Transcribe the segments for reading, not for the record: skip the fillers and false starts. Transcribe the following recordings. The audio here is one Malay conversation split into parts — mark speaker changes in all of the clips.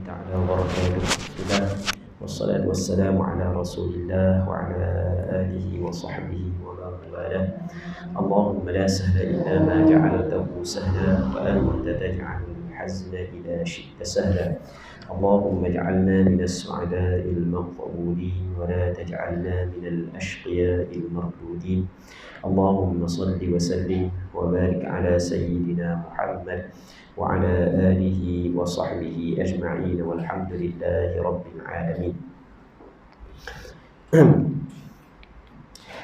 Speaker 1: تعالى وبركاته. بسم الله والصلاة والسلام على رسول الله وعلى آله وصحبه ومن والاه. اللهم لا سهل إلا ما جعلته سهلا وأنت تجعل الحزن إذا شئت سهلا. اللهم اجعلنا من السعداء المقبولين ولا تجعلنا من الأشقياء المردودين. اللهم صل وسلم وبارك على سيدنا محمد وعلى آله وصحبه أجمعين والحمد لله رب العالمين.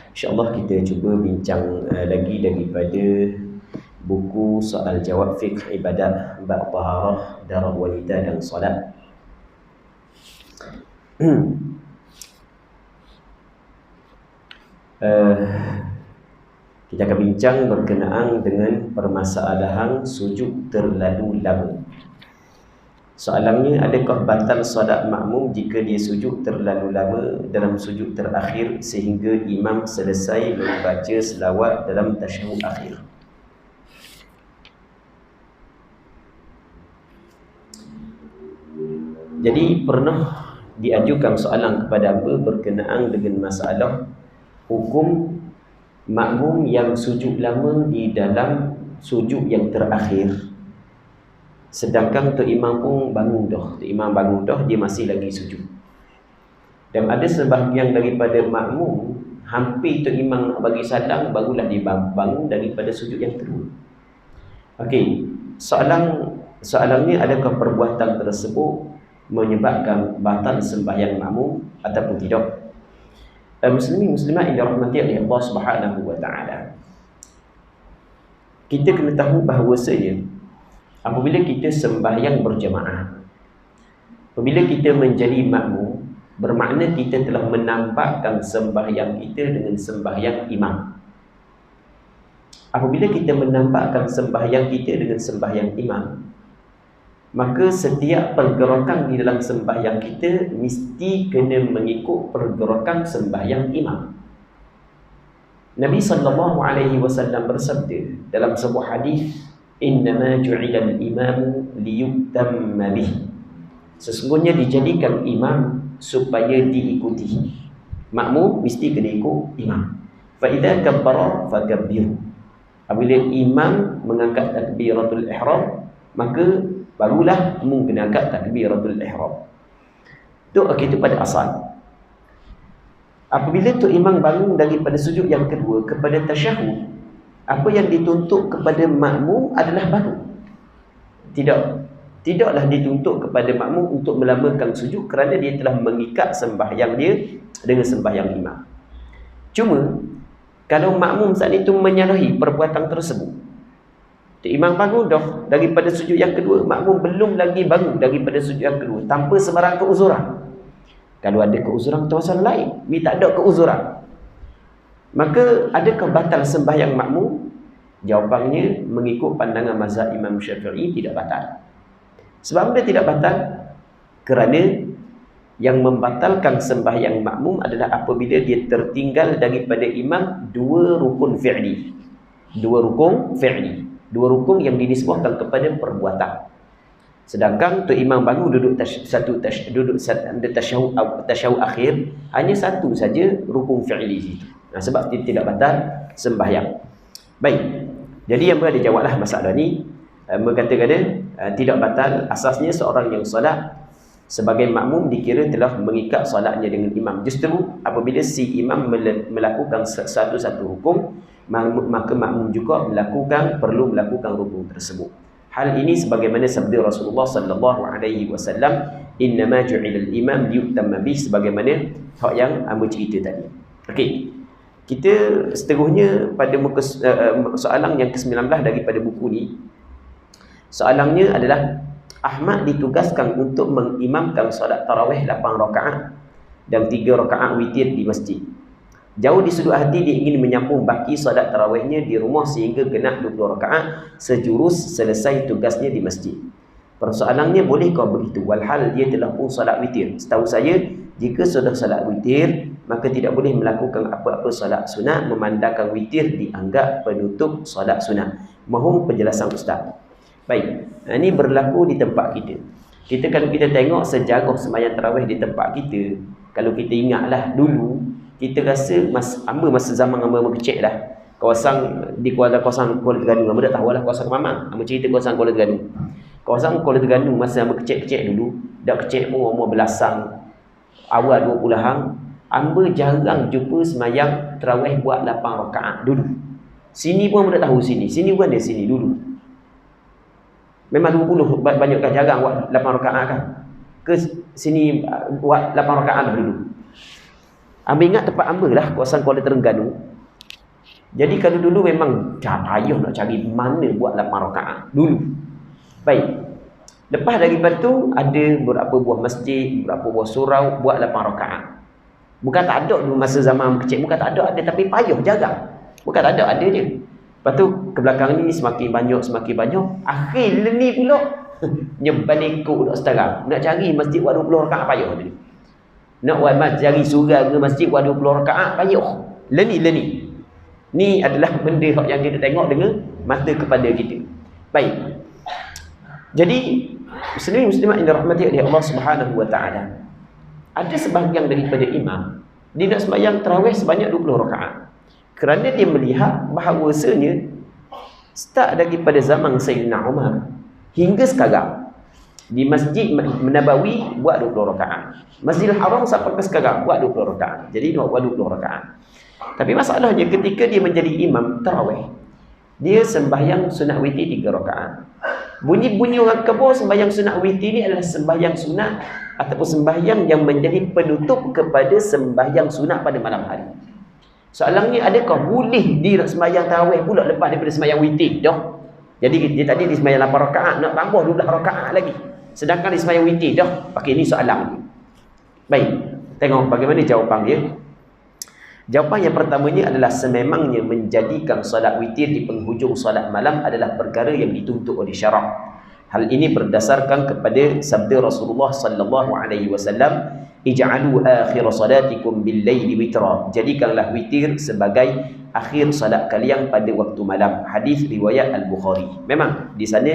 Speaker 1: InsyaAllah kita cuba bincang lagi daripada buku soal jawab fiqh ibadah bab taharah, darah wanita dan solat. Kita akan bincang berkenaan dengan permasalahan sujud terlalu lama. Soalannya, adakah batal solat makmum jika dia sujud terlalu lama dalam sujud terakhir sehingga imam selesai membaca selawat dalam tasyahud akhir? Jadi pernah diajukan soalan kepada hamba berkenaan dengan masalah hukum makmum yang sujud lama di dalam sujud yang terakhir, sedangkan Tok Imam pun bangun dah. Tok Imam bangun dah, dia masih lagi sujud. Dan ada sebahagian daripada makmum hampir Tok Imam nak bagi salam, barulah dia bangun daripada sujud yang kedua. Okey, soalannya, adakah perbuatan tersebut menyebabkan batal sembahyang makmum ataupun tidak? Muslimin muslimat yang dirahmati oleh Allah Subhanahu wa taala, kita kena tahu bahawasanya apabila kita sembahyang berjemaah, apabila kita menjadi makmum, bermakna kita telah menampakkan sembahyang kita dengan sembahyang imam. Apabila kita menampakkan sembahyang kita dengan sembahyang imam, maka setiap pergerakan di dalam sembahyang kita mesti kena mengikut pergerakan sembahyang imam. Nabi SAW bersabda dalam sebuah hadis, "Innama ju'ila al-imamu liyutamma bih." Sesungguhnya dijadikan imam supaya diikuti. Makmum mesti kena ikut imam. Fa idza kabbara fakabbiru. Apabila imam mengangkat takbiratul ihram, maka barulah kamu kena angkat takbiratul ihram. Itu pada asal. Apabila tu imam bangun daripada sujud yang kedua kepada tasyahud, apa yang dituntut kepada makmum adalah bangun. Tidaklah dituntut kepada makmum untuk melamakan sujud kerana dia telah mengikat sembahyang dia dengan sembahyang imam. Cuma kalau makmum saat itu menyalahi perbuatan tersebut, imam bangun dah daripada sujud yang kedua, makmum belum lagi bangun daripada sujud yang kedua tanpa sebarang keuzuran. Kalau ada keuzuran itu masalah lain. Ni tak ada keuzuran, maka adakah batal sembahyang makmum? Jawapannya, mengikut pandangan mazhab Imam Syafi'i, tidak batal. Sebab dia tidak batal? Kerana yang membatalkan sembahyang makmum adalah apabila dia tertinggal daripada imam dua rukun fi'li. Dua rukun yang dinisbahkan kepada perbuatan. Sedangkan tu imam bangun duduk tasyahud akhir, hanya satu saja rukun fi'li itu. Sebab dia tidak batal sembahyang. Baik. Jadi yang berada jawablah masalah ni. Berkata-kata tidak batal. Asasnya seorang yang solat sebagai makmum dikira telah mengikat solatnya dengan imam. Justru apabila si imam melakukan satu rukun, maka makmum juga perlu melakukan rukun tersebut. Hal ini sebagaimana sabda Rasulullah sallallahu alaihi wasallam, "Innama ju'ila al-imam liyutamma bih", sebagaimana hak yang amba cerita tadi. Okey. Kita seterusnya pada muka soalan yang ke-19 daripada buku ni. Soalannya adalah, Ahmad ditugaskan untuk mengimamkan solat tarawih 8 rakaat dan 3 rakaat witir di masjid. Jauh di sudut hati dia ingin menyambung baki solat tarawihnya di rumah sehingga genap 20 rakaat sejurus selesai tugasnya di masjid. Persoalannya, bolehkah begitu walhal dia telah pun solat witir? Setahu saya, jika sudah solat witir, maka tidak boleh melakukan apa-apa solat sunat memandangkan witir dianggap penutup solat sunat. Mohon penjelasan Ustaz. Baik, ini berlaku di tempat kita. Kita kalau kita tengok sejarah sembahyang tarawih di tempat kita, kalau kita ingatlah dulu, kita rasa masa zaman hamba kecil dah. Kawasan kawasan Kuala Terengganu, hamba tak tahulah kawasan Mamang. Hamba cerita kawasan Kuala Terengganu. Kawasan Kuala Terengganu masa hamba kecil-kecil dulu, dak kecil pun umur belasang, awal 20-an, hamba jarang jumpa sembahyang tarawih buat 8 rakaat dulu. Sini pun hamba tak tahu sini. Sini pun ada sini dulu. Memang 20 banyakkan jarang buat 8 rakaat kan. Ke sini buat 8 rakaat dah dulu. Hamba ingat tempat hamba lah kawasan Kuala Terengganu. Jadi kalau dulu memang payah nak cari mana buat 8 rakaat dulu. Baik. Lepas daripada tu ada beberapa buah masjid, beberapa buah surau buat 8 rakaat. Bukan tak ada dulu masa zaman kecil, bukan tak ada tapi payah jarang. Bukan tak ada je. Lepas tu ke belakang ni semakin banyak. Akhir ni pula nyeban ikut dak sekarang. Nak cari masjid buat 20 rakaat payah ni. Nak buat cari surau ke masjid buat 20 rakaat payah. Leni. Ni adalah benda yang kita tengok dengan mata kepada kita. Baik. Jadi muslimat yang dirahmati oleh Allah Subhanahu wa taala. Ada sebahagian daripada imam dia nak sembahyang tarawih sebanyak 20 rakaat. Kerana dia melihat bahawasanya start daripada zaman Sayyidina Umar hingga sekarang di Masjid Nabawi buat 20 rakaat. Masjidil Haram sampai ke sekarang buat 20 rakaat. Jadi dia buat 20 rakaat. Tapi masalahnya ketika dia menjadi imam tarawih, dia sembahyang sunat witir 3 rakaat. Bunyi-bunyi orang kabur sembahyang sunat witir ni adalah sembahyang sunat ataupun sembahyang yang menjadi penutup kepada sembahyang sunat pada malam hari. Soalan ni, adakah boleh dia nak sembahyang tarawih pula lepas daripada sembahyang witir dah? Jadi dia tadi di sembahyang 8 rakaat, nak tambah 12 rakaat lagi. Sedangkan di sembahyang witir dah. Okey, ni soalan. Baik, tengok bagaimana jawapan dia. Jawapan yang pertamanya adalah sememangnya menjadikan solat witir di penghujung solat malam adalah perkara yang dituntut oleh syarak. Hal ini berdasarkan kepada sabda Rasulullah sallallahu alaihi wasallam, ij'alu akhir salatikum bil laili witra. Jadikanlah witir sebagai akhir salat kalian pada waktu malam. Hadis riwayat Al-Bukhari. Memang di sana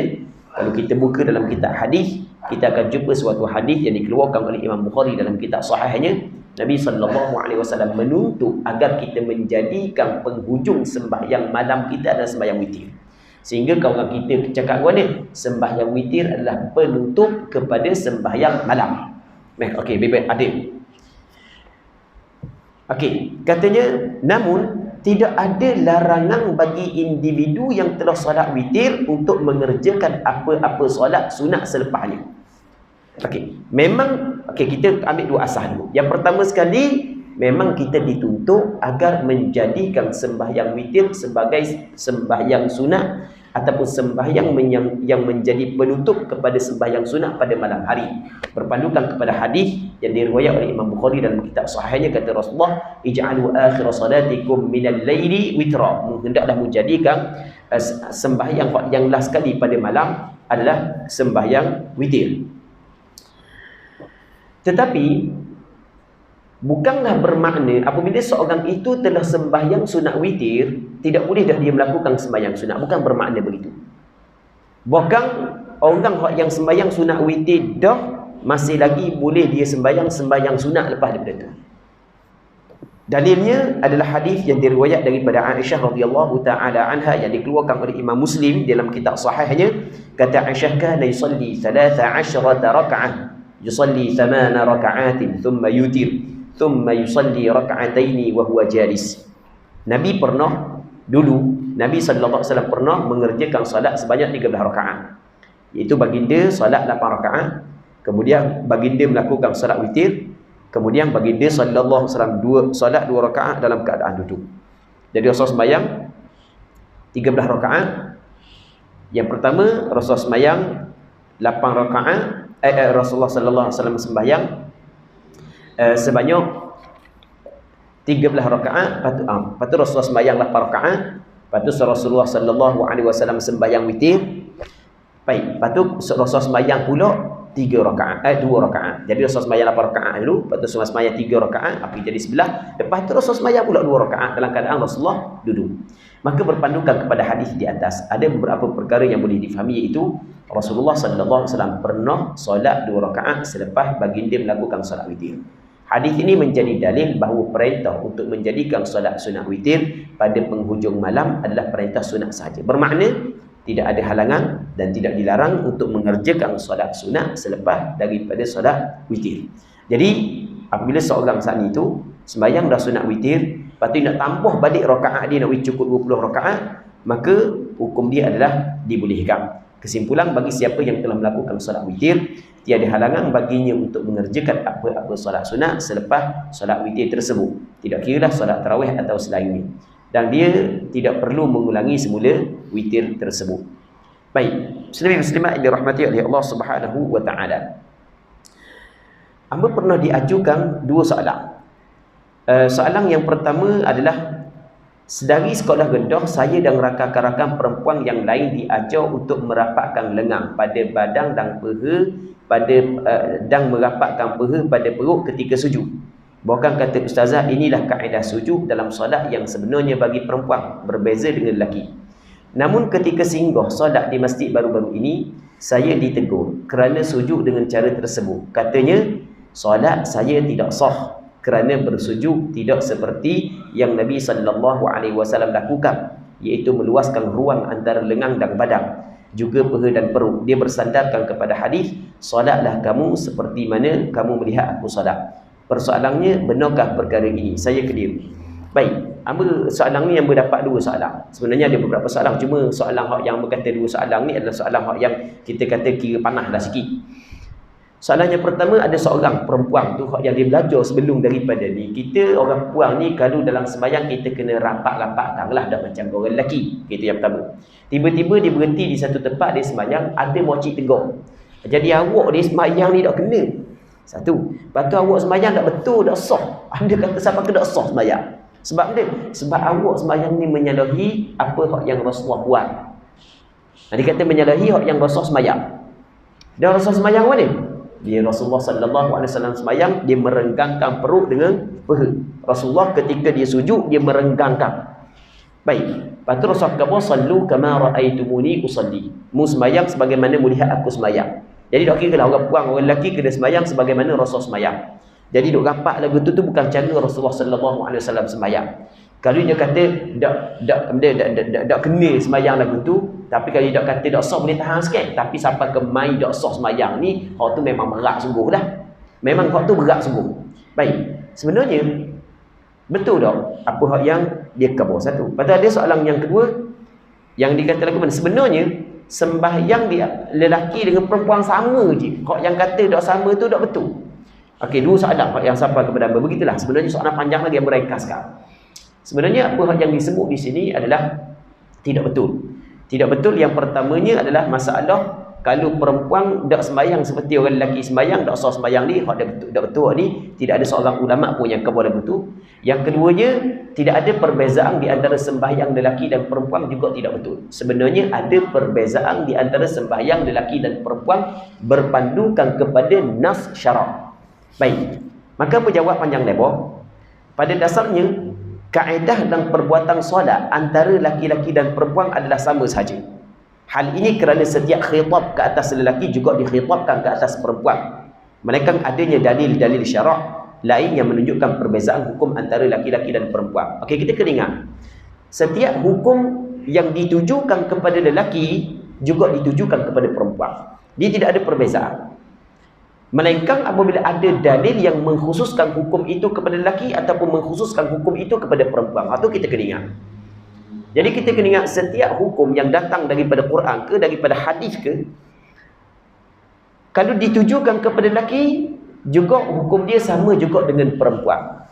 Speaker 1: kalau kita buka dalam kitab hadis, kita akan jumpa suatu hadis yang dikeluarkan oleh Imam Bukhari dalam kitab sahihnya. Nabi sallallahu alaihi wasallam menuntut agar kita menjadikan penghujung sembahyang malam kita adalah sembahyang witir. Sehingga kawan kita cakap mana sembahyang witir adalah penutup kepada sembahyang malam. Okey, baik-baik adil. Okey, katanya namun tidak ada larangan bagi individu yang telah solat witir untuk mengerjakan apa-apa solat sunat selepasnya. Okey, memang kita ambil dua asas dulu. Yang pertama sekali, memang kita dituntut agar menjadikan sembahyang witir sebagai sembahyang sunat ataupun sembahyang yang menjadi penutup kepada sembahyang sunat pada malam hari. Berpandukan kepada hadis yang diriwayatkan oleh Imam Bukhari dalam kitab sahihnya, kata Rasulullah, ij'alu akhir salatikum minal laili witra. Hendaklah menjadikan sembahyang yang last sekali pada malam adalah sembahyang witir. Tetapi bukanlah bermakna apabila seorang itu telah sembahyang sunat witir, tidak boleh dah dia melakukan sembahyang sunat. Bukan bermakna begitu. Bahkan orang yang sembahyang sunat witir dah masih lagi boleh dia sembahyang sunat lepas daripada itu. Dalilnya adalah hadis yang diriwayat daripada Aisyah radhiyallahu taala anha yang dikeluarkan oleh Imam Muslim dalam kitab sahihnya. Kata Aisyah, kana yusalli 13 raka'ah, yusalli 8 raka'atin thumma yutir, thumma yusalli raka'ataini wa huwa jalis. Nabi pernah dulu, Nabi sallallahu alaihi wasallam pernah mengerjakan solat sebanyak 13 rakaat. Iaitu baginda solat 8 rakaat, kemudian baginda melakukan solat witir, kemudian baginda sallallahu alaihi wasallam solat 2 rakaat dalam keadaan duduk. Jadi Rasul sembahyang 13 rakaat. Yang pertama Rasul sembahyang 8 rakaat. Rasulullah sallallahu alaihi wasallam sembahyang sebanyak 13 rakaat. Lepas tu Rasulullah sembahyang 8 rakaat. Lepas tu Rasulullah sallallahu alaihi wasallam sembahyang witir. Baik, lepas tu Rasulullah sembahyang pula 2 rakaat. Jadi Rasulullah sembahyang 8 rakaat dulu, lepas tu Rasulullah sembahyang 3 rakaat, api jadi 11. Lepas tu Rasulullah sembahyang pula 2 rakaat dalam keadaan Rasulullah duduk. Maka berpandukan kepada hadis di atas, ada beberapa perkara yang boleh difahami, iaitu Rasulullah sallallahu alaihi wasallam pernah solat 2 rakaat selepas baginda melakukan solat witir. Hadis ini menjadi dalil bahawa perintah untuk menjadikan solat sunat witir pada penghujung malam adalah perintah sunat sahaja. Bermakna tidak ada halangan dan tidak dilarang untuk mengerjakan solat sunat selepas daripada solat witir. Jadi apabila seorang saat itu sembahyang dah sunat witir, lepas tu nak tambah balik rakaat dia nak cukup 20 rakaat, maka hukum dia adalah dibolehkan. Kesimpulan, bagi siapa yang telah melakukan solat witir, tiada halangan baginya untuk mengerjakan apa-apa solat sunat selepas solat witir tersebut. Tidak kiralah solat tarawih atau selainnya. Dan dia tidak perlu mengulangi semula witir tersebut. Baik, muslimin muslimat yang dirahmati oleh Allah Subhanahu wa taala. Hamba pernah diajukan 2 soalan. Soalan yang pertama adalah, sedari sekolah Kedah, saya dan rakan-rakan perempuan yang lain diajar untuk merapatkan lengan pada badan dan paha dan merapatkan paha pada perut ketika sujud. Bahkan kata ustazah, inilah kaedah sujud dalam solat yang sebenarnya bagi perempuan, berbeza dengan lelaki. Namun ketika singgah solat di masjid baru-baru ini, saya ditegur kerana sujud dengan cara tersebut. Katanya, solat saya tidak sah kerana bersujud tidak seperti yang Nabi SAW lakukan, iaitu meluaskan ruang antara lengan dan badan, juga paha dan perut. Dia bersandarkan kepada hadis, solatlah kamu seperti mana kamu melihat aku solat. Persoalannya, benarkah perkara ini? Saya keliru. Baik, soalan ni yang berdapat 2 soalan. Sebenarnya ada beberapa soalan, cuma soalan yang berkata 2 soalan ni adalah soalan yang kita kata kira panah dah sikit. Soalan yang pertama, ada seorang perempuan tu yang dia belajar sebelum daripada ni. Kita orang perempuan ni kalau dalam sembahyang kita kena rapat-rapatkan lah, dah macam orang lelaki. Itu yang pertama. Tiba-tiba dia berhenti di satu tempat dia sembahyang, ada makcik tegur. Jadi awak dia sembahyang ni tak kena. Satu. Lepas tu awak sembahyang tak betul, tak sah. Ada kata siapa ke tak sah sembahyang. Sebab dia, sebab awak sembahyang ni menyalahi apa yang Rasulullah buat. Dia kata menyalahi hak yang Rasul sembahyang. Dan Rasul sembahyang mana? Dia Rasulullah sallallahu alaihi wasallam sembahyang, dia merenggangkan perut dengan paha. Rasulullah ketika dia sujud, dia merenggangkan. Baik. Lepas tu Rasul kata, "Sallu kama raaitumuni usalli." Mu sembahyang sebagaimana melihat aku sembahyang. Jadi tak kira lah orang perempuan, orang lelaki kena sembahyang sebagaimana Rasul sembahyang. Jadi duk rapat lagu tu bukan cara Rasulullah sallallahu alaihi wasallam sembahyang. Kalau dia kata tak kena sembahyang lagu tu, tapi kalau dia kata tak sah boleh tahan sikit, tapi sampai ke mai tak sah sembahyang ni, hak tu memang berat sungguh dah. Memang hak tu berat sungguh. Baik, sebenarnya betul tak apa hak yang dia khabar? Satu. Padahal ada soalan yang kedua yang dikata lagu mana? Sebenarnya sembahyang dia lelaki dengan perempuan sama je. Hak yang kata tak sama tu tak betul. Okey, 2 soalan hak yang sampai kepada hamba. Begitulah sebenarnya soalan panjang lagi yang meringkaskan. Sebenarnya apa yang disebut di sini adalah tidak betul. Tidak betul yang pertamanya adalah masalah kalau perempuan tak sembahyang seperti orang lelaki sembahyang, tak sah sembahyang ni, hak tak betul ni, tidak ada seorang ulama pun yang khabar lagu tu. Yang keduanya, tidak ada perbezaan di antara sembahyang lelaki dan perempuan juga tidak betul. Sebenarnya ada perbezaan di antara sembahyang lelaki dan perempuan berpandukan kepada nas syarak. Baik. Maka menjawab panjang lebar, pada dasarnya kaedah dan perbuatan solat antara laki-laki dan perempuan adalah sama sahaja. Hal ini kerana setiap khitab ke atas lelaki juga dikhitabkan ke atas perempuan. Melainkan adanya dalil-dalil syarak lain yang menunjukkan perbezaan hukum antara laki-laki dan perempuan. Okey, kita kena ingat, setiap hukum yang ditujukan kepada lelaki juga ditujukan kepada perempuan. Dia tidak ada perbezaan. Melainkan apabila ada dalil yang mengkhususkan hukum itu kepada lelaki ataupun mengkhususkan hukum itu kepada perempuan, itu kita kena ingat. Jadi kita kena ingat setiap hukum yang datang daripada Quran ke daripada hadis ke, kalau ditujukan kepada lelaki juga hukum dia sama juga dengan perempuan.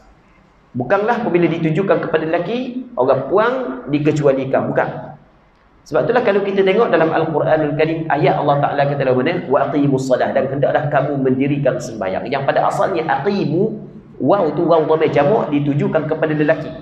Speaker 1: Bukanlah apabila ditujukan kepada lelaki orang puang dikecualikan, bukan. Sebab itulah kalau kita tengok dalam Al-Quranul Karim, ayat Allah Ta'ala kata dalam mana, wa aqimus salah, dan hendaklah kamu mendirikan sembahyang. Yang pada asalnya aqimu, waw tu waw dhamir jamak, ditujukan kepada lelaki.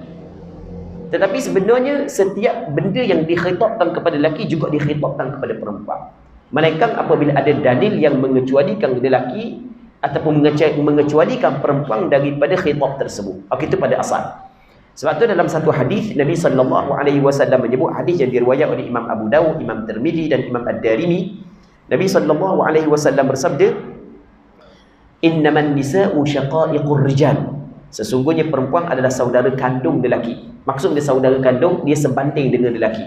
Speaker 1: Tetapi sebenarnya setiap benda yang dikhitabkan kepada lelaki juga dikhitabkan kepada perempuan. Melainkan apabila ada dalil yang mengecualikan lelaki ataupun mengecualikan perempuan daripada khitab tersebut. Okey, itu pada asal. Sebab tu dalam satu hadis Nabi sallallahu alaihi wasallam menyebut, hadis yang diriwayatkan oleh Imam Abu Dawud, Imam Tirmizi dan Imam Ad-Darimi, Nabi SAW bersabda, innaman nisa'u syaqa'iqur rijal. Sesungguhnya perempuan adalah saudara kandung lelaki. Maksud dia saudara kandung, dia sebanding dengan lelaki.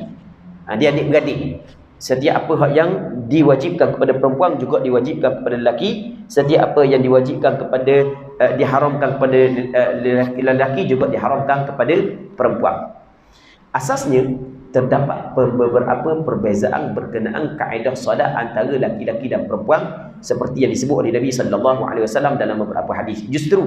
Speaker 1: Dia adik-beradik. Setiap apa yang diwajibkan kepada perempuan juga diwajibkan kepada lelaki. Setiap apa yang diwajibkan kepada diharamkan kepada lelaki juga diharamkan kepada perempuan. Asasnya terdapat beberapa perbezaan berkenaan kaedah solat antara laki-laki dan perempuan seperti yang disebut oleh Nabi SAW dalam beberapa hadis. Justru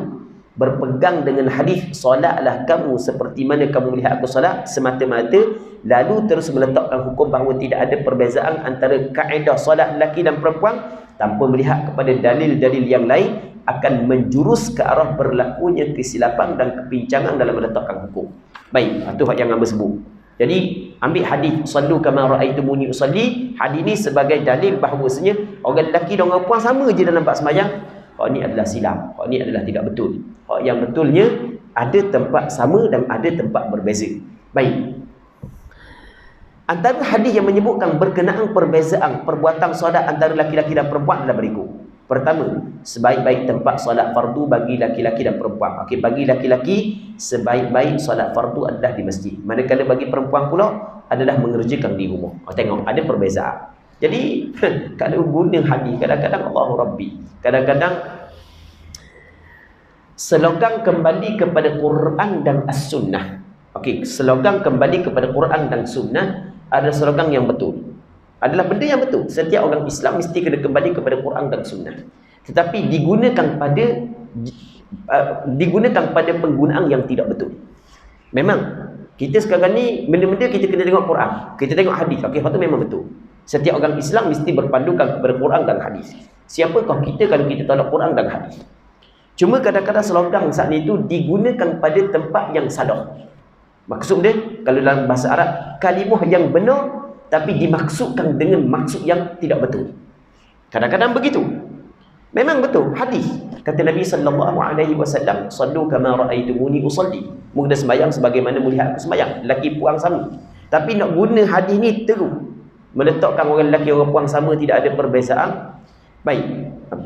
Speaker 1: berpegang dengan hadis solatlah kamu seperti mana kamu melihat aku solat semata-mata, lalu terus meletakkan hukum bahawa tidak ada perbezaan antara kaedah solat lelaki dan perempuan tanpa melihat kepada dalil-dalil yang lain, akan menjurus ke arah berlakunya kesilapan dan kepincangan dalam meletakkan hukum. Baik, itu yang hamba sebut. Jadi ambil hadis sallu kama raaitumuni usalli, hadis ni sebagai dalil bahawasanya orang lelaki dan orang perempuan sama je dalam bab sembahyang. Hak ni adalah silap, hak ni adalah tidak betul. Hak yang betulnya ada tempat sama dan ada tempat berbeza. Baik. Antara hadis yang menyebutkan berkenaan perbezaan perbuatan solat antara laki-laki dan perempuan adalah berikut. Pertama, sebaik-baik tempat solat fardu bagi laki-laki dan perempuan. Okey, bagi laki-laki sebaik-baik solat fardu adalah di masjid. Manakala bagi perempuan pula adalah mengerjakan di rumah. Tengok ada perbezaan. Jadi kalau guna hadis kadang-kadang Allahu Rabbi, kadang-kadang slogan kembali kepada Quran dan As-Sunnah. Okey, slogan kembali kepada Quran dan Sunnah adalah slogan yang betul. Adalah benda yang betul. Setiap orang Islam mesti kena kembali kepada Quran dan Sunnah. Tetapi digunakan pada penggunaan yang tidak betul. Memang kita sekarang ni benda-benda kita kena tengok Quran, kita tengok hadis. Okey, itu memang betul. Setiap orang Islam mesti berpandukan kepada Quran dan hadis. Siapakah kita kalau kita tolak Quran dan hadis? Cuma kadang-kadang slogan saat itu digunakan pada tempat yang salah. Maksud dia, kalau dalam bahasa Arab, kalimah yang benar tapi dimaksudkan dengan maksud yang tidak betul. Kadang-kadang begitu. Memang betul. Hadis kata Nabi SAW, sallu kama raaitumuni usalli. Mudah sembahyang sebagaimana melihat aku sembahyang. Lelaki puang sama. Tapi nak guna hadis ni terus meletakkan orang lelaki orang puang sama, tidak ada perbezaan. Baik.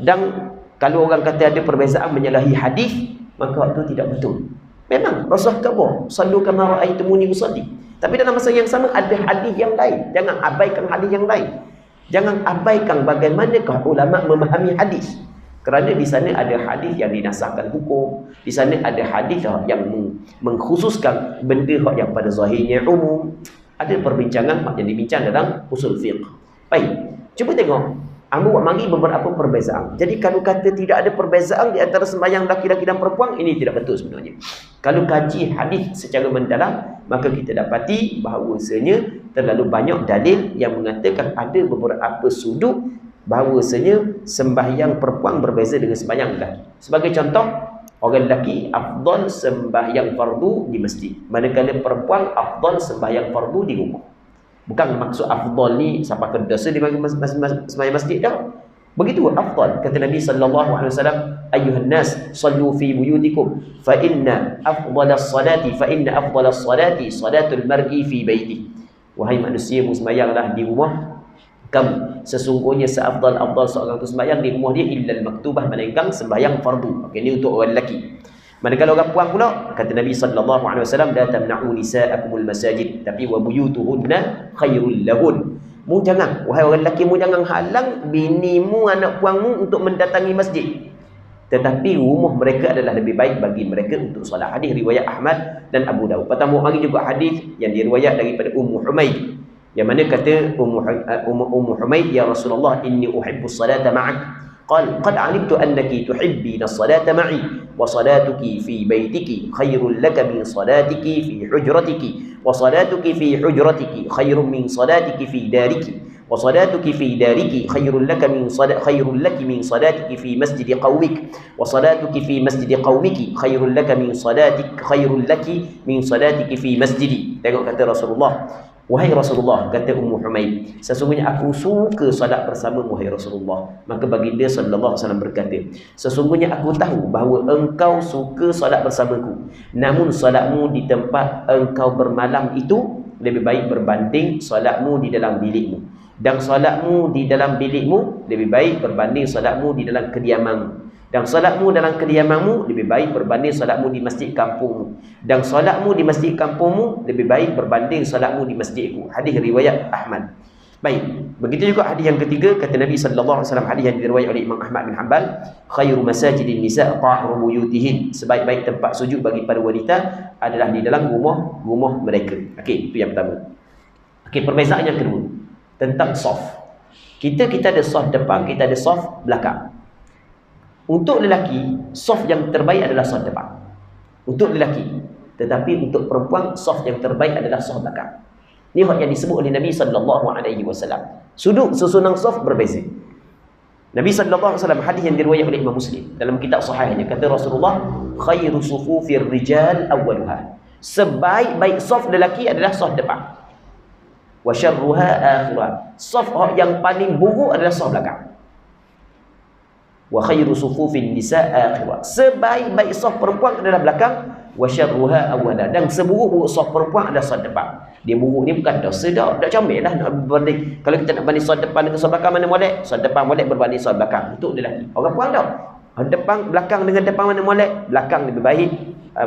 Speaker 1: Dan kalau orang kata ada perbezaan menyalahi hadis, maka itu tidak betul. Memang Rasulullah kata, sallu kama raaitumuni usalli. Tapi dalam masa yang sama ada hadis yang lain. Jangan abaikan hadis yang lain. Jangan abaikan bagaimanakah ulama memahami hadis. Kerana di sana ada hadis yang dinasahkan hukum. Di sana ada hadis yang mengkhususkan benda yang pada zahirnya umum. Ada perbincangan yang dibincang dalam usul fiqh. Baik, cuba tengok. Ambo mari beberapa perbezaan. Jadi kalau kata tidak ada perbezaan di antara sembahyang laki-laki dan perempuan, ini tidak betul sebenarnya. Kalau kaji hadis secara mendalam, maka kita dapati bahawasanya terlalu banyak dalil yang mengatakan ada beberapa sudut bahawasanya sembahyang perempuan berbeza dengan sembahyang lelaki. Sebagai contoh, orang lelaki afdal sembahyang fardu di masjid, manakala perempuan afdal sembahyang fardu di rumah. Bukan maksud afdal ni sampai ke dosa di sembahyang masjid dah. Begitu afdal. Kata Nabi SAW, ayyuhan nas sallu fi buyutikum fa inna afdalas salati salatul mar'i fi baiti. Wahai manusia, sembahyanglah di rumah kamu. Sesungguhnya seafdal-afdal seorang itu sembahyang di rumah dia illal maktubah, melainkan sembahyang fardu. Okey, ini untuk orang lelaki. Manakala orang puan pula, kata Nabi SAW, la tamna'u nisa'akumul masajid, tapi wa buyutuhunna khairul lahun. Mu jangan, wahai orang lelaki, mu jangan halang binimu, anak puangmu untuk mendatangi masjid. Tetapi rumah mereka adalah lebih baik bagi mereka untuk solat. Hadis riwayat Ahmad dan Abu Dawud. Pertama lagi juga hadis yang diriwayat daripada Ummu Humaid, yang mana kata Ummu Humaid, ya Rasulullah, inni uhibbus salata ma'ak. قال قد علمت أنك تحبين الصلاة معي وصلاتك في بيتك خير لك من صلاتك في حجرتك وصلاتك في حجرتك خير من صلاتك في دارك وصلاتك في دارك خير لك من صلاتك في مسجد قومك وصلاتك في مسجد قومك خير لك من صلاتك في مسجدي. Tengok kata Rasulullah, wahai Rasulullah, kata Ummu Humaid, sesungguhnya aku suka salat bersama wahai Rasulullah. Maka baginda sallallahu alaihi wasallam berkata, sesungguhnya aku tahu bahawa engkau suka salat bersamaku, namun salatmu di tempat engkau bermalam itu lebih baik berbanding salatmu di dalam bilikmu. Dan solatmu di dalam bilikmu lebih baik berbanding solatmu di dalam kediamanmu. Dan solatmu dalam kediamanmu lebih baik berbanding solatmu di masjid kampungmu. Dan solatmu di masjid kampungmu lebih baik berbanding solatmu di masjidku. Hadis riwayat Ahmad. Baik, begitu juga hadis yang ketiga, kata Nabi sallallahu alaihi wasallam, hadis yang diriwayatkan oleh Imam Ahmad bin Hanbal, khairu masajidin nisa ta'ru buyutihin. Sebaik-baik tempat sujud bagi para wanita adalah di dalam rumah mereka. Okey, itu yang pertama. Okey, perbezaan yang kedua tentang saf. Kita ada saf depan, kita ada saf belakang. Untuk lelaki, saf yang terbaik adalah saf depan. Untuk lelaki. Tetapi untuk perempuan, saf yang terbaik adalah saf belakang. Ini yang disebut oleh Nabi sallallahu alaihi wasallam. Sudut susunan saf berbeza. Nabi sallallahu alaihi wasallam, hadis yang diriwayatkan oleh Imam Muslim dalam kitab sahihnya, kata Rasulullah, khairu sufufir rijal awwaluha. Sebaik-baik saf lelaki adalah saf depan. Wa syarruha akhirah. Saf yang paling buruk adalah saf belakang. Wa khairu sufufin nisa akhirah. Sebaik-baik saf perempuan adalah belakang. Wa syarruha awwalah. Dan seburuk-buruk saf perempuan adalah saf depan. Dia buruk ni bukan dosa dah, tak comel lah nak berbanding. Kalau kita nak banding saf depan dengan saf belakang, mana molek? Saf depan molek berbanding saf belakang. Untuk lelaki. Orang perempuan dah. Depan belakang dengan depan mana molek? Belakang lebih baik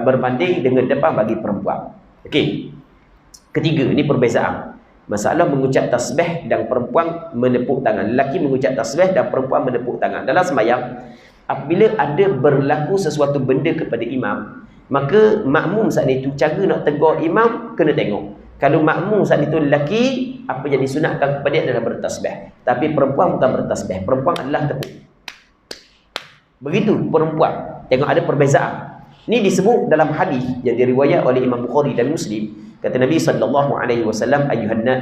Speaker 1: berbanding dengan depan bagi perempuan. Okey. Ketiga, ini perbezaan. Masalah mengucap tasbih dan perempuan menepuk tangan. Lelaki mengucap tasbih dan perempuan menepuk tangan. Dalam sembahyang, apabila ada berlaku sesuatu benda kepada imam, maka makmum saat itu cara nak tegur imam kena tengok. Kalau makmum saat itu lelaki, apa yang disunatkan kepada dia adalah bertasbih. Tapi perempuan bukan bertasbih. Perempuan adalah tepuk. Begitu perempuan. Tengok ada perbezaan. Ini disebut dalam hadis yang diriwayat oleh Imam Bukhari dan Muslim. Kata Nabi sallallahu alaihi wasallam,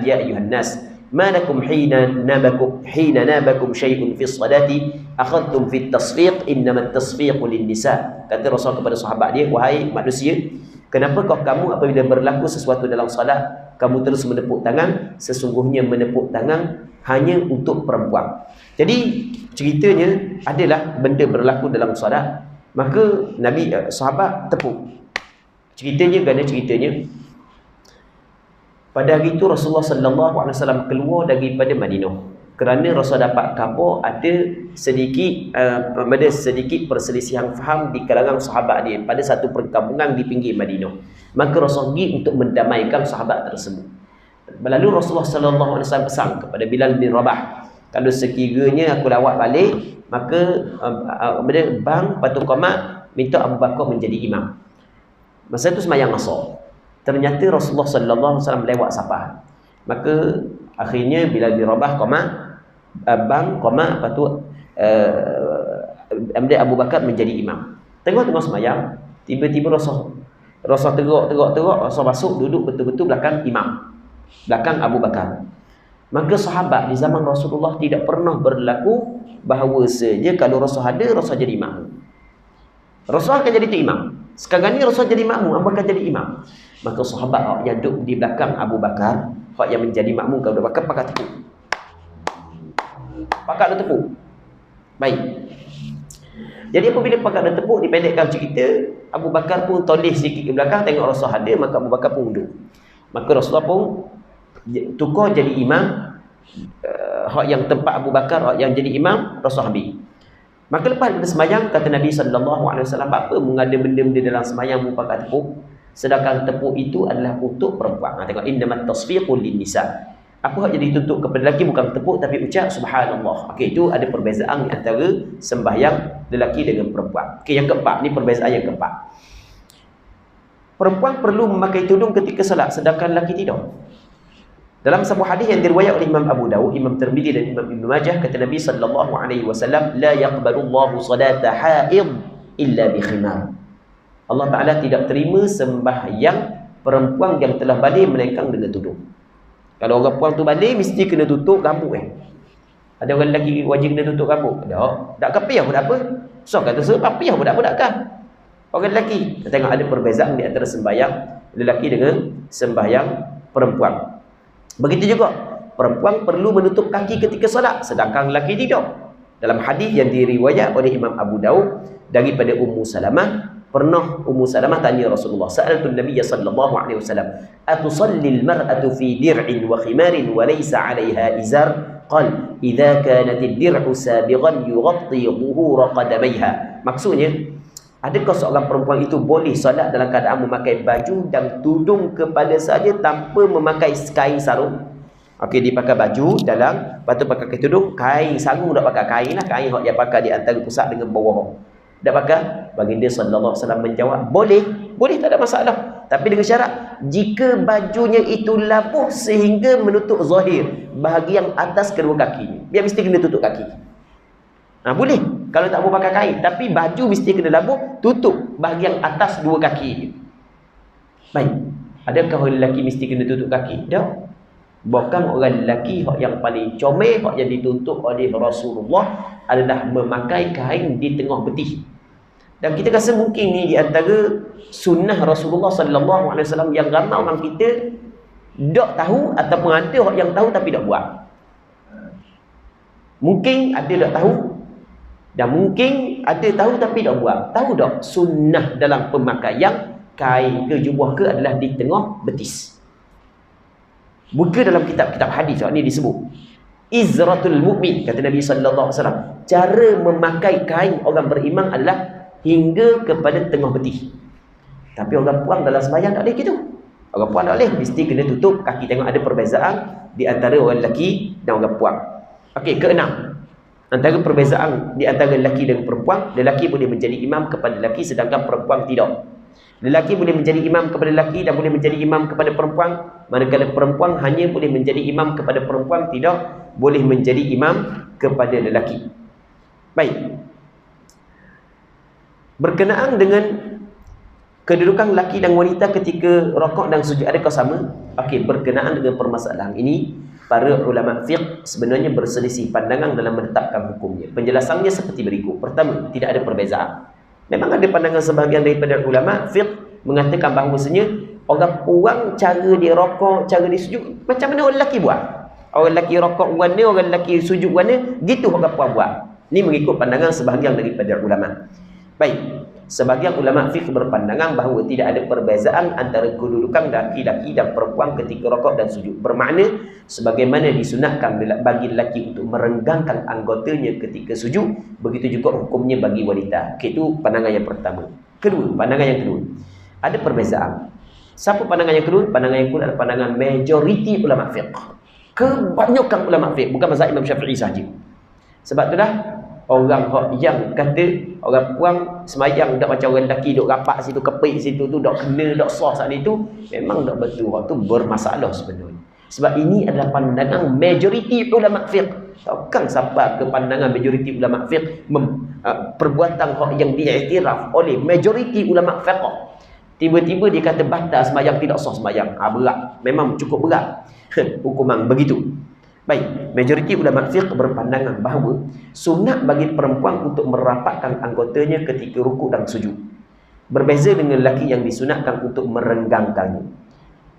Speaker 1: ya ayuhan nas, ma lakum hina nabakum syai'un fi salati akhadtum fi at-tasfiq, innama at-tasfiqu lin-nisa. Kata Rasul kepada sahabat dia, wahai manusia, kenapa kamu apabila berlaku sesuatu dalam solat, kamu terus menepuk tangan? Sesungguhnya menepuk tangan hanya untuk perempuan. Jadi ceritanya adalah benda berlaku dalam solat, maka Nabi sahabat tepuk. Ceritanya pada hari itu Rasulullah sallallahu alaihi wasallam keluar daripada Madinah. Kerana Rasul dapat khabar ada sedikit perselisihan faham di kalangan sahabat dia pada satu perkampungan di pinggir Madinah. Maka Rasul pergi untuk mendamaikan sahabat tersebut. Lalu Rasulullah sallallahu alaihi wasallam pesan kepada Bilal bin Rabah, kalau sekiranya aku lawat balik, maka bang patu qamat minta Abu Bakar menjadi imam. Masa itu sembahyang asar. Ternyata Rasulullah sallallahu alaihi wasallam lewat sapa. Maka akhirnya Bilal bin Rabah qamat, bang qamat, lepas tu Abu Bakar menjadi imam. Tengok sembahyang, tiba-tiba Rasul teruk, Rasul masuk duduk betul-betul belakang imam, belakang Abu Bakar. Maka sahabat di zaman Rasulullah tidak pernah berlaku bahawa saja kalau Rasul ada, Rasul jadi imam. Rasul akan jadi tu imam. Sekarang ni Rasul jadi makmum, Abu Bakar jadi imam. Maka sahabat yang duduk di belakang Abu Bakar, hak yang menjadi makmum Abu Bakar, pakat tepuk. Pakat dia tepuk. Baik. Jadi apabila pakat dia tepuk, dipendekkan cerita, Abu Bakar pun toleh sikit ke belakang, tengok Rasul ada, maka Abu Bakar pun duduk. Maka Rasulullah pun tukar jadi imam. Hak yang tempat Abu Bakar, hak yang jadi imam, Rasul ambil. Maka lepas daripada sembahyang, kata Nabi sallallahu alaihi wasallam, apa mengada benda-benda dalam sembahyang pakai tepuk, sedangkan tepuk itu adalah untuk perempuan. Tengok, innamat tasfiqu lin-nisa. Apa yang dituntut kepada lelaki bukan tepuk tapi ucap subhanallah. Okey, itu ada perbezaan antara sembahyang lelaki dengan perempuan. Okey, yang keempat, ni perbezaan yang keempat. Perempuan perlu memakai tudung ketika salat, sedangkan lelaki tidak. Dalam sebuah hadis yang diriwayatkan oleh Imam Abu Dawud, Imam Tirmidzi dan Imam Ibnu Majah, kata Nabi sallallahu alaihi wasallam, la yaqbalullahu salata haid illa bi khimar. Allah Taala tidak terima sembahyang perempuan yang telah balik melainkan dengan tudung. Kalau orang perempuan tu balik mesti kena tutup rambut Ada orang lelaki wajib kena tutup rambut? Tak kapiah pun tak apa. So kata kapiah pun tak apa takkan. Orang lelaki, kita tengok ada perbezaan di antara sembahyang lelaki dengan sembahyang perempuan. Begitu juga perempuan perlu menutup kaki ketika solat, sedangkan lelaki tidak. Dalam hadis yang diriwayat oleh Imam Abu Daud daripada Ummu Salamah, Pernah Ummu Salamah tanya Rasulullah, sa'altu Nabiy sallallahu alaihi wasallam, "Atusalli al-mar'atu fi dir'in wa khimarin wa laysa 'alayha izar?" Qal, "Idza kanat ad-dir'u sabighan yughatti dhuhura qadamayha." Maksudnya, adakah seorang perempuan itu boleh solat dalam keadaan memakai baju dan tudung kepala saja tanpa memakai kain sarung? Okey, dia pakai baju dalam, lepas tu pakai tudung, kain sarung tak pakai, kain lah, kain yang dia pakai di antara pusat dengan bawah. Tak pakai? Baginda sallallahu alaihi wasallam menjawab, boleh, boleh, tak ada masalah. Tapi dengan syarat, jika bajunya itu labuh sehingga menutup zahir bahagian atas kedua kaki. Dia mesti kena tutup kaki. Boleh kalau tak mau pakai kain, tapi baju mesti kena labuh, tutup bahagian atas dua kaki dia. Baik. Adakah orang lelaki mesti kena tutup kaki? Tak. Bahkan orang lelaki yang paling comel, yang dituntut oleh Rasulullah adalah memakai kain di tengah betih. Dan kita rasa mungkin ni di antara sunnah Rasulullah sallallahu alaihi wasallam yang ramai orang kita tak tahu, ataupun ada orang yang tahu tapi tak buat. Mungkin ada tak tahu, dan mungkin ada tahu tapi tak buat. Tahu tak sunnah dalam pemakaian kain ke jubah ke adalah di tengah betis. Buka dalam kitab-kitab hadis ni disebut izratul mu'min, kata Nabi sallallahu alaihi wasallam. Cara memakai kain orang beriman adalah hingga kepada tengah betih. Tapi orang puang dalam sembahyang tak boleh gitu. Orang puang tak boleh, mesti kena tutup kaki. Tengok ada perbezaan di antara orang lelaki dan orang puang. Okey, keenam. Antara perbezaan di antara lelaki dan perempuan, lelaki boleh menjadi imam kepada lelaki sedangkan perempuan tidak. Lelaki boleh menjadi imam kepada lelaki dan boleh menjadi imam kepada perempuan, manakala perempuan hanya boleh menjadi imam kepada perempuan, tidak boleh menjadi imam kepada lelaki. Baik. Berkenaan dengan kedudukan lelaki dan wanita ketika rokok dan sujud, adakah sama? Okey, berkenaan dengan permasalahan ini, para ulama fiqh sebenarnya berselisih pandangan dalam menetapkan hukumnya. Penjelasannya seperti berikut. Pertama, tidak ada perbezaan. Memang ada pandangan sebahagian daripada ulama fiqh mengatakan bahawasanya orang puang cara dia rokok, cara dia sujud macam mana orang lelaki buat. Orang lelaki rokok warna, orang lelaki sujud warna, gitu orang puang buat. Ini mengikut pandangan sebahagian daripada ulama. Baik, sebahagian ulama fiqh berpandangan bahawa tidak ada perbezaan antara kedudukan lelaki-lelaki dan perempuan ketika rokok dan sujud. Bermakna sebagaimana disunatkan bagi lelaki untuk merenggangkan anggotanya ketika sujud, begitu juga hukumnya bagi wanita. Okay, itu pandangan yang pertama. Kedua, pandangan yang kedua, ada perbezaan. Siapa pandangan yang kedua? Pandangan yang kedua adalah pandangan majoriti ulama fiqh. Kebanyakan ulama fiqh, bukan mazhab Imam Syafi'i sahaja. Sebab itulah orang yang kata orang puang semayang tak macam orang lelaki duk rapat situ, kepik situ tu, duk kena, duk sah saat itu, memang tak betul. Orang tu bermasalah sebenarnya. Sebab ini adalah pandangan majoriti ulama fiqh. Takkan sampai ke pandangan majoriti ulama fiqh perbuatan yang diiktiraf oleh majoriti ulama fiqh, tiba-tiba dia kata batal semayang, tidak sah semayang. Berat, memang cukup berat hukuman begitu. Baik, majoriti ulama fiqh berpandangan bahawa sunat bagi perempuan untuk merapatkan anggotanya ketika rukuk dan sujud. Berbeza dengan lelaki yang disunatkan untuk merenggangkannya.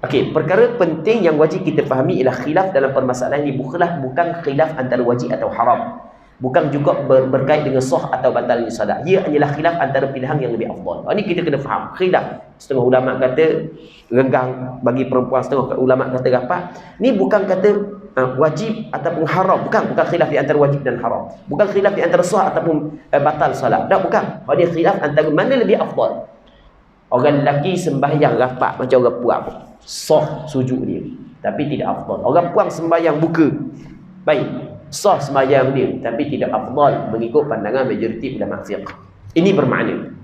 Speaker 1: Okey, perkara penting yang wajib kita fahami ialah khilaf dalam permasalahan ini bukan khilaf antara wajib atau haram. Bukan juga berkait dengan sah atau batalnya solat. Ia hanyalah khilaf antara pilihan yang lebih afdal. Ini kita kena faham. Khilaf. Setengah ulama kata renggang bagi perempuan, setengah ulama kata rapat. Ini bukan kata wajib ataupun haram. Bukan khilaf di antara wajib dan haram. Bukan khilaf di antara sah ataupun batal solat. Tak, bukan. Dia khilaf antara mana lebih afdal. Orang lelaki sembahyang rapat macam orang puang, sah sujud dia, tapi tidak afdal. Orang puang sembahyang buka, baik, sah sembahyang dia, tapi tidak afdal mengikut pandangan majoriti ulama fiqh. Ini bermakna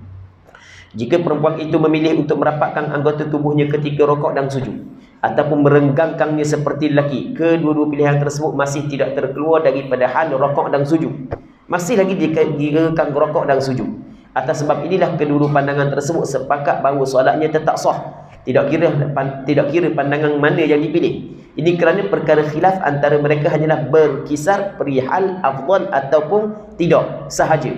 Speaker 1: jika perempuan itu memilih untuk merapatkan anggota tubuhnya ketika rokok dan sujud ataupun merenggangkannya seperti lelaki, kedua-dua pilihan tersebut masih tidak terkeluar daripada hal rokok dan sujud. Masih lagi dikirakan rokok dan sujud. Atas sebab inilah kedua-dua pandangan tersebut sepakat bahawa solatnya tetap sah. Tidak kira pandangan mana yang dipilih. Ini kerana perkara khilaf antara mereka hanyalah berkisar perihal afdal ataupun tidak sahaja.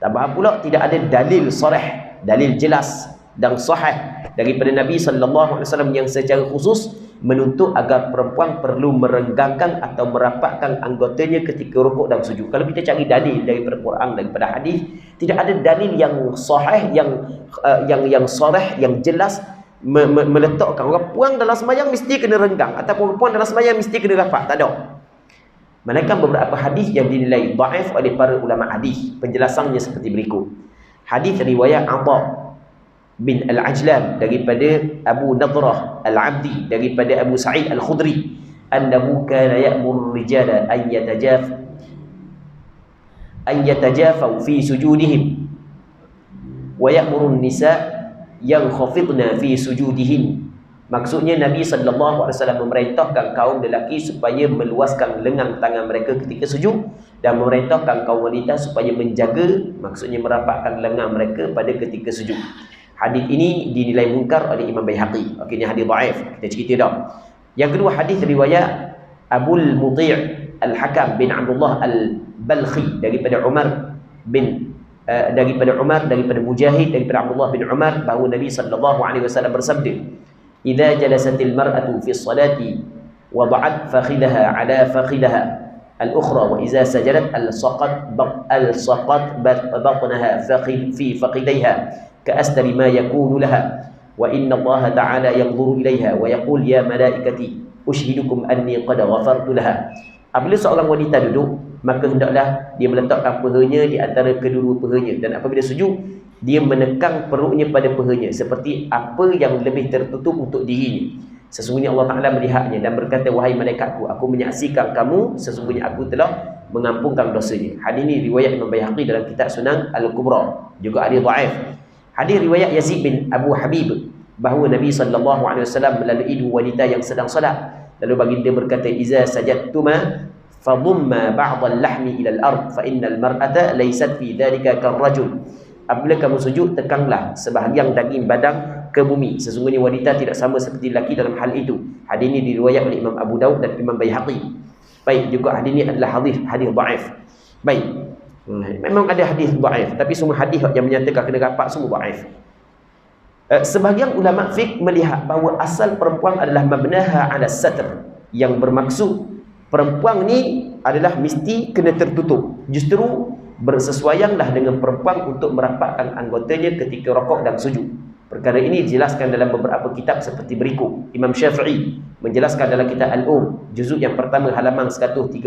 Speaker 1: Tambah pula tidak ada dalil sarih, dalil jelas dan sahih daripada Nabi sallallahu alaihi wasallam yang secara khusus menuntut agar perempuan perlu merenggangkan atau merapatkan anggotanya ketika rukuk dan sujud. Kalau kita cari dalil daripada Quran, daripada hadis, tidak ada dalil yang sahih, yang sharih, yang jelas meletakkan orang puan dalam sembahyang mesti kena renggang ataupun puan dalam sembahyang mesti kena rapat. Tak ada. Melainkan beberapa hadis yang dinilai dhaif oleh para ulama hadis. Penjelasannya seperti berikut. Hadis riwayat Atha bin Al-Ajlan daripada Abu Nadrah Al-Abdi daripada Abu Sa'id Al-Khudri annahu kana ya'muru rijala an yatajafaw fi sujudihim wa ya'muru an-nisa yankhafidna fi sujudihin. Maksudnya Nabi SAW memerintahkan kaum lelaki supaya meluaskan lengan tangan mereka ketika sujud dan memerintahkan kaum wanita supaya menjaga, maksudnya merapatkan lengan mereka pada ketika sujud. Hadis ini dinilai munkar oleh Imam Baihaqi. Okey, ini hadis dhaif. Kita cerita dah. Yang kedua, hadis riwayat Abul Muti' Al-Hakam bin Abdullah Al-Balkhi daripada Umar daripada Mujahid daripada Abdullah bin Umar bahawa Nabi SAW bersabda, "Idza jalasatil mar'atu fi sholati wada'at fakhidaha ala fakhidaha al-ukhra wa idza sajadat al-saqat batnaha fi faqidaiha ka'astari ma yakunu laha wa inna Allah ta'ala yanzuru ilaiha wa yaqul ya malaikati ushidukum anni qad ghafartu laha." Apabila seorang wanita duduk, maka hendaklah dia meletakkan pahanya di antara kedua pahanya, dan apabila sujud dia menekan perutnya pada pahanya seperti apa yang lebih tertutup untuk dirinya. Sesungguhnya Allah Ta'ala melihatnya dan berkata, "Wahai malaikatku, aku menyaksikan kamu, sesungguhnya aku telah mengampunkan dosanya." Hadis ini riwayat Imam Baihaqi dalam kitab Sunan Al-Kubra, juga hadis dhaif. Hadis riwayat Yazid bin Abu Habib bahawa Nabi SAW melalui dua wanita yang sedang solat, lalu baginda berkata, "Iza sajadtuma fadumma ba'dal lahmi ila al-ard fa innal mar'ata laysat fi dhalika karrajul." Apabila kamu sujud, tekanlah sebahagian daging badan ke bumi, sesungguhnya wanita tidak sama seperti lelaki dalam hal itu. Hadis ini diriwayat oleh Imam Abu Daud dan Imam Baihaqi. Baik, juga hadis ini adalah hadis dhaif. Baik, memang ada hadis dhaif, tapi semua hadis yang menyatakan kena rapat semua dhaif. Sebahagian ulama fiqh melihat bahawa asal perempuan adalah mabnaha ala satr, yang bermaksud perempuan ni adalah mesti kena tertutup. Justru bersesuaianlah dengan perempuan untuk merapatkan anggotanya ketika rokok dan sujud. Perkara ini dijelaskan dalam beberapa kitab seperti berikut. Imam Syafi'i menjelaskan dalam kitab Al-juzuk yang pertama halaman 138.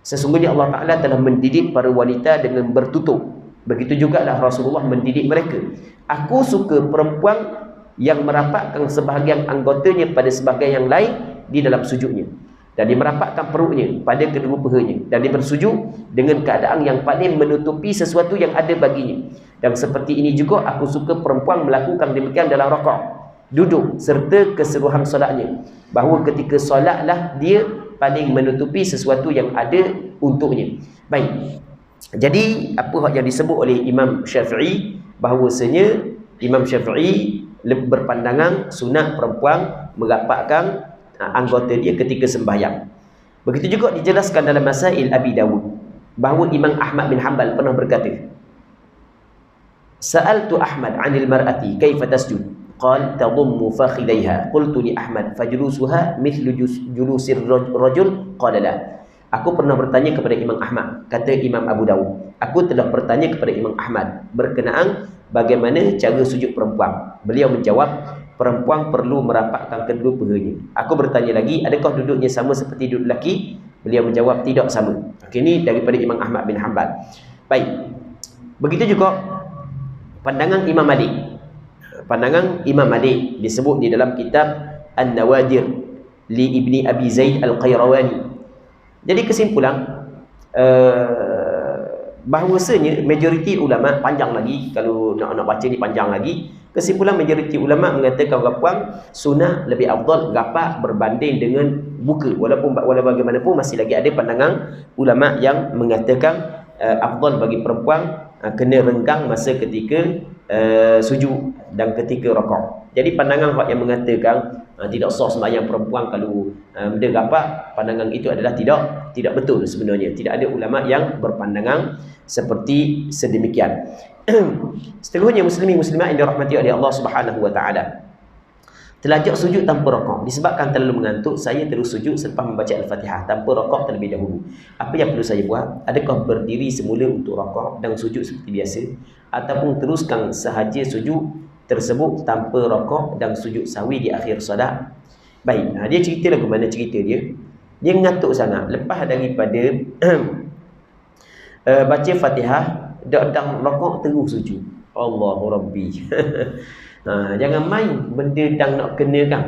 Speaker 1: Sesungguhnya Allah Ta'ala telah mendidik para wanita dengan bertutup. Begitu juga lah Rasulullah mendidik mereka. Aku suka perempuan yang merapatkan sebahagian anggotanya pada sebahagian yang lain di dalam sujudnya, dan dia merapatkan perutnya pada kedua pahanya, dan dia bersujud dengan keadaan yang paling menutupi sesuatu yang ada baginya. Dan seperti ini juga aku suka perempuan melakukan demikian dalam rakaat, duduk serta keseluruhan solatnya, bahawa ketika solatlah dia paling menutupi sesuatu yang ada untuknya. Baik, jadi apa yang disebut oleh Imam Syafi'i, bahawasanya Imam Syafi'i berpandangan sunat perempuan merapatkan anggota dia ketika sembahyang. Begitu juga dijelaskan dalam Masail Abi Dawud bahawa Imam Ahmad bin Hanbal pernah berkata, "Sa'altu Ahmad 'anil mar'ati kaifa tasjud? Qala tadummu fakhidaiha. Qultu li Ahmad fajulusuha mithlu julusir rajul? Qala la." Aku pernah bertanya kepada Imam Ahmad, kata Imam Abu Dawud, aku telah bertanya kepada Imam Ahmad berkenaan bagaimana cara sujud perempuan. Beliau menjawab, perempuan perlu merapatkan kedua pahanya. Aku bertanya lagi, adakah duduknya sama seperti duduk lelaki? Beliau menjawab, tidak sama. Okey, ini daripada Imam Ahmad bin Hanbal. Baik, begitu juga pandangan Imam Malik. Pandangan Imam Malik disebut di dalam kitab An-Nawadir li Ibni Abi Zaid Al-Qayrawani. Jadi kesimpulan, bahawasanya majoriti ulama, panjang lagi kalau nak baca ni panjang lagi, kesimpulan majoriti ulama mengatakan perempuan sunnah lebih afdal rapat berbanding dengan buka, walaupun bagaimanapun masih lagi ada pandangan ulama yang mengatakan afdal bagi perempuan kena renggang masa ketika sujud dan ketika rakaat. Jadi pandangan yang mengatakan tidak sah sembahyang perempuan kalau dia rapat, pandangan itu adalah tidak betul sebenarnya. Tidak ada ulama yang berpandangan seperti sedemikian. Seterusnya muslimin muslimat yang dirahmati oleh Allah Subhanahu wa taala. Terlajak sujud tanpa rokok. Disebabkan terlalu mengantuk, saya terus sujud selepas membaca Al-Fatihah tanpa rokok terlebih dahulu. Apa yang perlu saya buat? Adakah berdiri semula untuk rokok dan sujud seperti biasa? Ataupun teruskan sahaja sujud tersebut tanpa rokok dan sujud sahwi di akhir solat? Baik, dia cerita lagu mana cerita dia. Dia mengantuk sangat. Lepas daripada baca Fatihah, dan rokok terus sujud. Allahu Rabbi. Jangan main benda dang nak kena kan.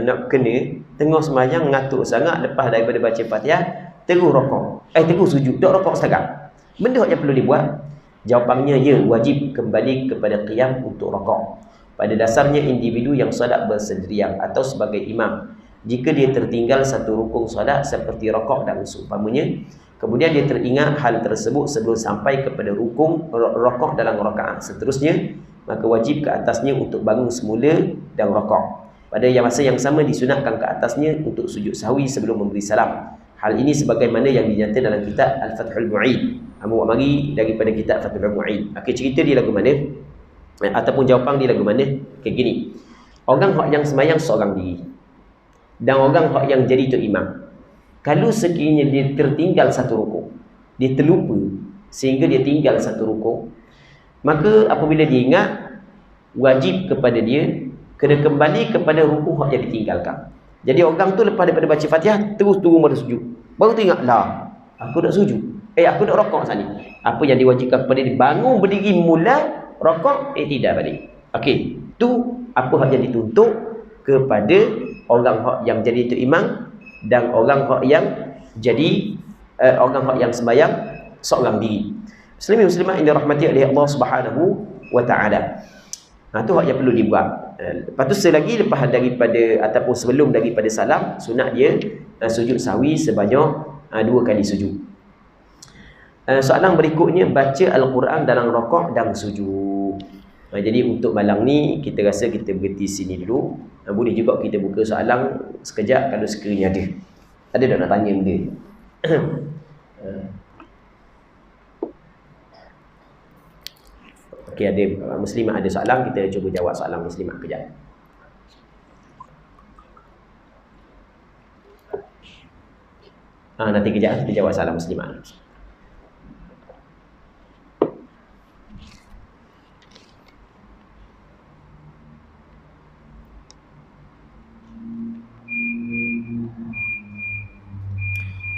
Speaker 1: Nak kena tengah sembahyang ngantuk sangat, lepas daripada baca Fatihah terus rokok. Terus sujud, dak rokok setengah. Benda yang perlu dibuat? Jawapannya ya, wajib kembali kepada qiyam untuk rokok. Pada dasarnya individu yang solat bersendirian atau sebagai imam, jika dia tertinggal satu rukun solat seperti rokok dan seumpamanya, kemudian dia teringat hal tersebut sebelum sampai kepada rukun rokok dalam rakaat seterusnya, maka wajib ke atasnya untuk bangun semula dan rokok. Pada masa yang sama disunatkan ke atasnya untuk sujud sahwi sebelum memberi salam. Hal ini sebagaimana yang dinyatakan dalam kitab Al-Fathul Mu'in. Buat mari daripada kitab Fathul Mu'in. Okey, cerita dia lagu mana? Ataupun jawapan dia lagu mana? Kayak gini. Orang yang sembahyang seorang diri dan orang yang jadi tu imam, kalau sekiranya dia tertinggal satu rukuk, dia terlupa sehingga dia tinggal satu rukuk, maka apabila dia ingat, wajib kepada dia kena kembali kepada rukuk yang ditinggalkan. Jadi orang tu lepas daripada baca Fatihah terus turun pada sujud. Baru tu ingat, lah aku nak sujud. Aku nak rokok saat ni. Apa yang diwajibkan kepada dia? Bangun berdiri mula rokok, tidak balik. Okey, tu apa yang dituntut kepada orang yang jadi itu imam dan orang yang jadi orang yang sembahyang seorang diri. Muslimin muslimat yang dirahmati oleh Allah Subhanahu wa taala. Tu hak yang perlu dibuat. Lepas tu selagi lepas daripada ataupun sebelum daripada salam, sunat dia sujud sahwi sebanyak 2 kali sujud. Soalan berikutnya, baca Al-Quran dalam rokok dan sujud. Jadi untuk malam ni kita rasa kita berhenti sini dulu. Boleh juga kita buka soalan sekejap kalau sekiranya ada. Ada tak nak tanya benda? Okey, ada muslimat ada soalan, kita cuba jawab soalan muslimat kejap. Nanti kejap kita jawab soalan muslimat.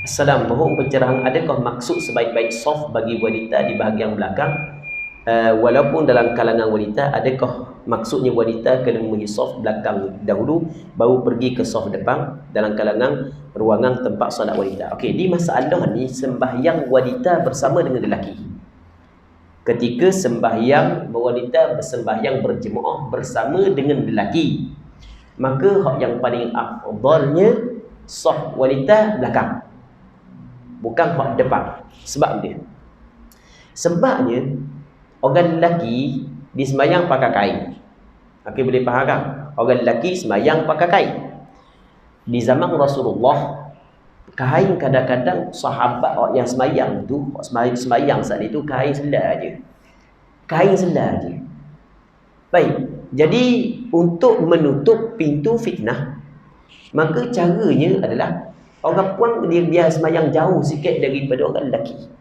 Speaker 1: Assalam, mohon pencerahan, adakah maksud sebaik-baik soft bagi wanita di bahagian belakang? Walaupun dalam kalangan wanita, adakah maksudnya wanita kena memenuhi soft belakang dahulu baru pergi ke soft depan dalam kalangan ruangan tempat solat wanita? Okey, di masalah ni sembahyang wanita bersama dengan lelaki. Ketika sembahyang wanita bersembahyang berjemaah bersama dengan lelaki, maka hak yang paling afdalnya soft wanita belakang, bukan hak depan. Sebab dia, sebabnya orang lelaki dia sembahyang pakai kain. Okey, boleh faham kan? Orang lelaki sembahyang pakai kain. Di zaman Rasulullah, kain kadang-kadang sahabat yang sembahyang tu, sembahyang saat itu kain selai aja. Kain selai aja. Baik, jadi untuk menutup pintu fitnah, maka caranya adalah orang puan dia sembahyang jauh sikit daripada orang lelaki.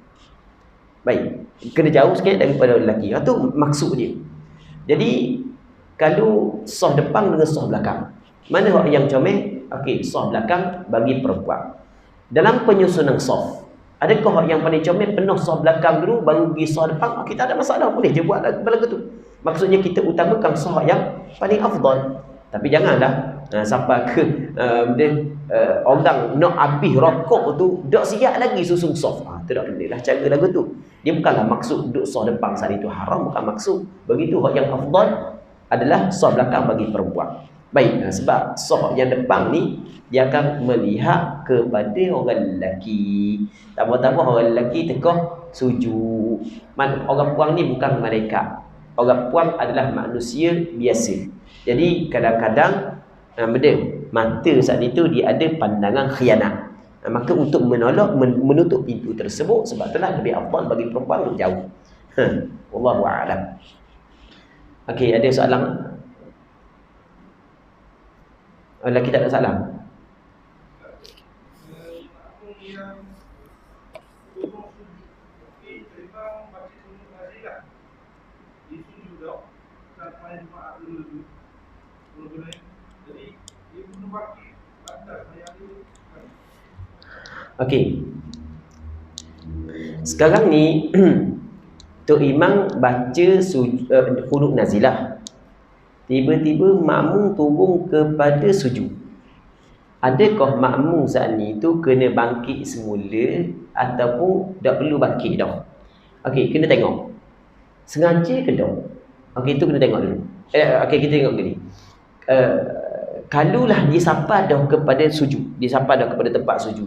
Speaker 1: Baik, kena jauh sikit daripada lelaki. Itu maksud dia. Jadi kalau soh depan dengan soh belakang, mana orang yang comel? Okey, soh belakang bagi perempuan. Dalam penyusunan soh, adakah orang yang paling comel penuh soh belakang dulu baru pergi soh depan? Kita ada masalah, boleh je buat lagu tu. Maksudnya kita utamakan soh yang paling afdal. Tapi janganlah sampai ke orang nak habis rokok tu dak siap lagi susun soft. Tu tak bolehlah cara lagu tu. Dia bukanlah maksud duduk soft depan saat itu haram, bukan maksud. Begitu yang afdal adalah soft belakang bagi perempuan. Baik, sebab soft yang depan ni dia akan melihat kepada orang lelaki. Tambah-tambah orang lelaki tekah sujud. Orang puan ni bukan malaikat. Orang puan adalah manusia biasa. Jadi kadang-kadang mata saat itu dia ada pandangan khianat. Maka untuk menutup pintu tersebut, sebab itulah lebih afdal bagi perempuan untuk jauh. Wallahu a'lam. Okey, ada soalan? Lelaki tak ada salam. Okey. Sekarang ni Tok Imam baca qunut nazilah. Tiba-tiba makmum turun kepada sujud. Adakah makmum saat ni tu kena bangkit semula ataupun tak perlu bangkit dah? Okey, kena tengok. Sengaja ke tak? Okey, itu kena tengok dulu. Okey, kita tengok gini. Kalulah dia sampai dah kepada sujud, dia sampai dah kepada tempat sujud.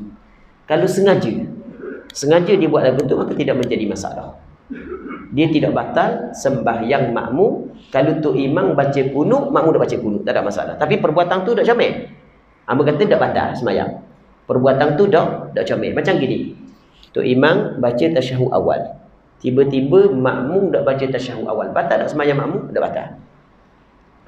Speaker 1: Kalau sengaja dia buat lagu tu, maka tidak menjadi masalah. Dia tidak batal sembahyang makmum. Kalau Tok Imam baca kunut, makmum dah baca kunut, tak ada masalah. Tapi perbuatan tu dak comel. Hamba kata tak batal sembahyang. Perbuatan tu dak comel. Macam gini. Tok Imam baca tasyahud awal. Tiba-tiba makmum dak baca tasyahud awal. Batal tak sembahyang makmum? Dak batal.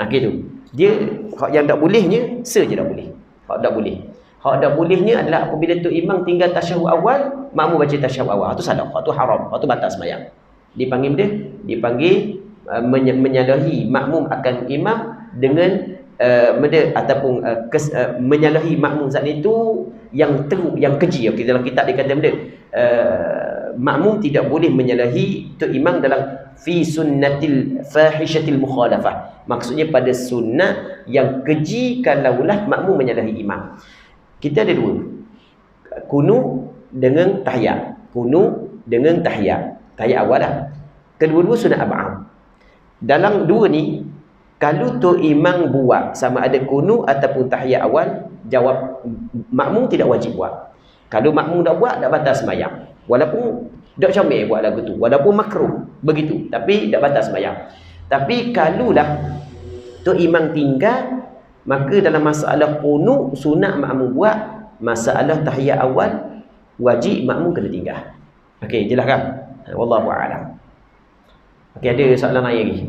Speaker 1: Nah, gitu. Dia hak yang tak bolehnya saja tak boleh. Hak tak boleh. Hak tak bolehnya adalah apabila Tok Imam tinggal tasyahud awal, makmum baca tasyahud awal. Itu salah. Itu haram. Itu batal sembahyang. Dipanggil dia? Dipanggil menyalahi makmum akan imam dengan ataupun menyalahi makmum saat itu yang teruk, yang keji. Okay, dalam kitab dia kata benda makmum tidak boleh menyalahi Tok Imam dalam fi sunnatil fahishatil mukhalafah. Maksudnya pada sunnah yang keji kalaulah makmum menyalahi imam. Kita ada dua. Kunut dengan tahiyat. Kunut dengan tahiyat. Tahiyat awal lah. Kedua-dua sunat ab'am. Dalam dua ni, kalau Tok Imam buat sama ada kunut ataupun tahiyat awal, jawab makmum tidak wajib buat. Kalau makmum dah buat, dah batal sembahyang. Walaupun tak comel buat lagu tu, walaupun makruh begitu, tapi tak batal sembahyang. Tapi kalaulah Tok Imam tinggal, maka dalam masalah kunut sunat makmum buat, masalah tahiyat awal wajib makmum kena tinggal. Okey, jelas kan? Wallahu a'lam. Okey, ada soalan lain lagi?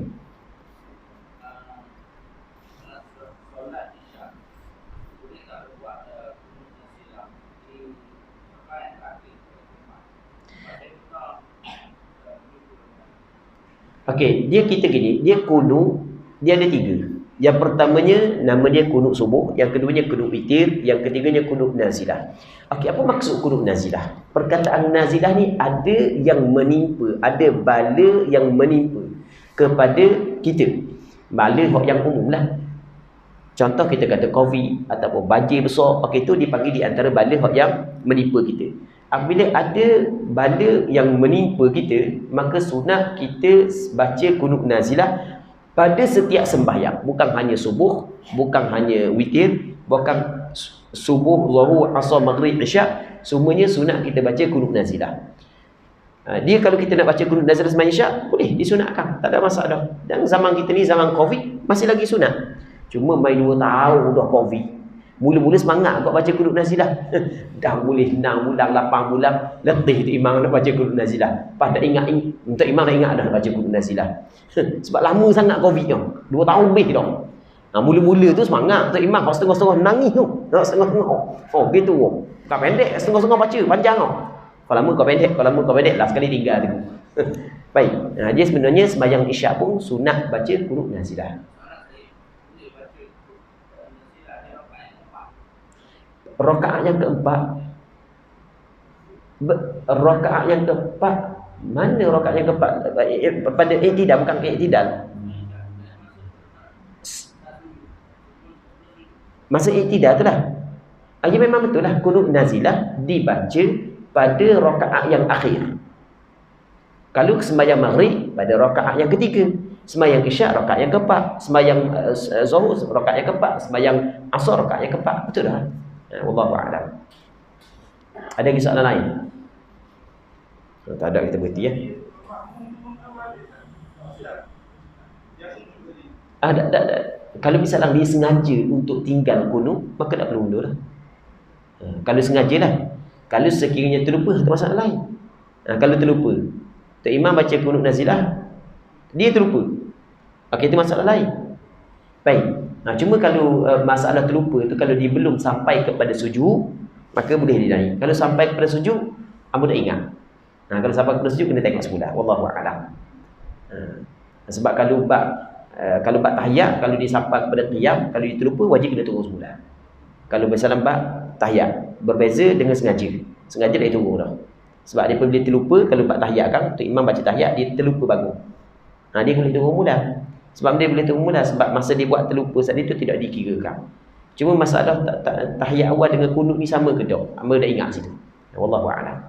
Speaker 1: Okey, dia kita gini, dia kunut, dia ada tiga. Yang pertamanya nama dia kunut subuh, yang keduanya kunut witir, yang ketiganya kunut nazilah. Okey, apa maksud kunut nazilah? Perkataan nazilah ni ada yang menimpa, ada bala yang menimpa kepada kita. Bala yang umum lah. Contoh kita kata COVID ataupun banjir besar, okey, itu dipanggil di antara bala yang menimpa kita. Apabila ada bala yang menimpa kita, maka sunat kita baca kunut nazilah pada setiap sembahyang, bukan hanya subuh, bukan hanya witir, bukan subuh, zuhur, asar, maghrib, isyak, semuanya sunat kita baca kunut nazilah. Dia kalau kita nak baca kunut nazilah sembahyang isyak, boleh disunatkan, tak ada masalah. Dan zaman kita ni zaman COVID masih lagi sunat. Cuma mai 2 tahun dah COVID. Mula-mula semangat kau baca kunut nazilah. Dah boleh 6 bulan, 8 bulan, letih tu imam nak baca kunut nazilah. Pas dah ingat, untuk imam dah ingat dah nak baca kunut nazilah. Sebab lama sangat COVID tu. 2 tahun lebih dah. Mula-mula tu semangat tu imam, kau setengah-setengah nangis tu. Setengah-setengah. Oh, gitu. Kau pendek, setengah-setengah baca, panjang tu. Kalau lama kau pendek, last kali tinggal tu. Baik. Dia sebenarnya sembahyang isyak pun sunat baca kunut nazilah. Rakaat yang keempat, mana rakaat yang keempat? Pada i'tidal, bukan i'tidal. Masa i'tidal tu lah. Ya memang betul lah, kunut nazilah dibaca pada rakaat yang akhir. Kalau sembahyang maghrib pada rakaat yang ketiga, sembahyang isyak rakaat yang keempat, sembahyang zuhur rakaat yang keempat, sembahyang asar rakaat yang keempat. Betul dah. Wallahu a'lam. Ada lagi soalan lain? Tak ada, kita berhenti ya. Ada. Kalau misalnya dia sengaja untuk tinggal kunut, maka tak perlu undur lah. Kalau sengajalah. Kalau sekiranya terlupa, tak masalah lain. Kalau terlupa, Tok Imam baca kunut nazilah, dia terlupa, okey, itu masalah lain. Baik. Cuma kalau masalah terlupa tu, kalau dia belum sampai kepada sujud, maka boleh dinaik. Kalau sampai kepada sujud, hamba dah ingat. Kalau sampai kepada sujud, kena tengok semula. Wallahu a'lam. Sebab kalau bab tahiyat, kalau dia sampai kepada qiyam, kalau dia terlupa, wajib kena turun semula. Kalau misalnya bab tahiyat, berbeza dengan sengaja. Sengaja dia turun dah. Sebab dia bila terlupa, kalau bab tahiyat kan, untuk imam baca tahiyat, dia terlupa bangun. Dia boleh turun mula. Sebab dia boleh turun mula, sebab masa dia buat terlupa saat itu tidak dikirakan. Cuma masalah tahiyat awal dengan kunut ni sama ke tak? Hamba dah ingat situ. Wallahu a'lam.